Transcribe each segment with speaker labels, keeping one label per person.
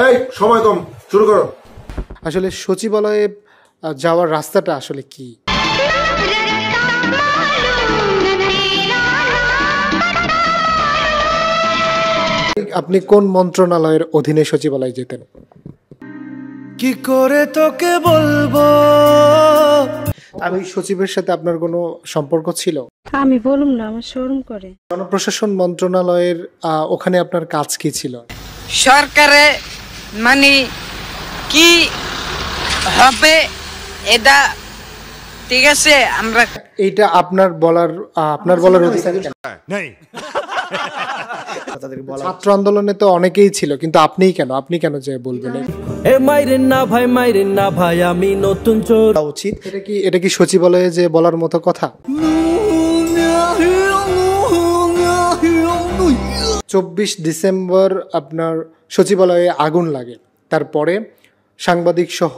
Speaker 1: এই সময় কম, শুরু করো।
Speaker 2: আসলে সচিবালয়ে যাওয়ার রাস্তাটা আসলে কি? আপনি কোন মন্ত্রণালয়ের অধীনে সচিবালয়ে যেতেন?
Speaker 3: কি করে তোকে বলবো?
Speaker 2: আমি সচিবের সাথে আপনার কোনো সম্পর্ক ছিল?
Speaker 4: আমি বলুম না, আমার শরম করে।
Speaker 2: জনপ্রশাসন মন্ত্রণালয়ের ওখানে আপনার কাজ কি ছিল?
Speaker 5: সরকারে মানে কি হবে এটা, ঠিক আছে? আমরা
Speaker 2: এইটা আপনার বলার অধিকার নেই। ছাত্র আন্দোলনে তো অনেকেই ছিল, কিন্তু আপনিই কেন? আপনি কেন যে বলবেন?
Speaker 3: এ মাইরেন না ভাই আমি নতুন চোর।
Speaker 2: উচিত এটা কি সচিবালয়ে যে বলার মতো কথা? 24 ডিসেম্বর আপনার সচিবালয়ে আগুন লাগে, তারপরে সাংবাদিক সহ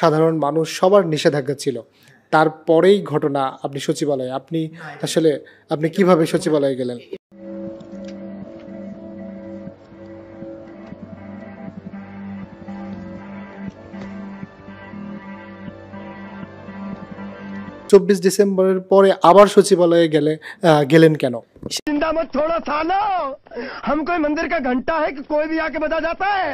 Speaker 2: সাধারণ মানুষ সবার নিষেধাজ্ঞা ছিল, তারপরেই ঘটনা আপনি সচিবালয়ে। আপনি কিভাবে সচিবালয়ে গেলেন? चौबीस डिसेम्बरेर परे आबार सचिवालये गेलेन केन?
Speaker 6: जिंदा मत छोड़ो सालो, हम कोई मंदिर का घंटा है कि कोई भी आके बजा जाता है।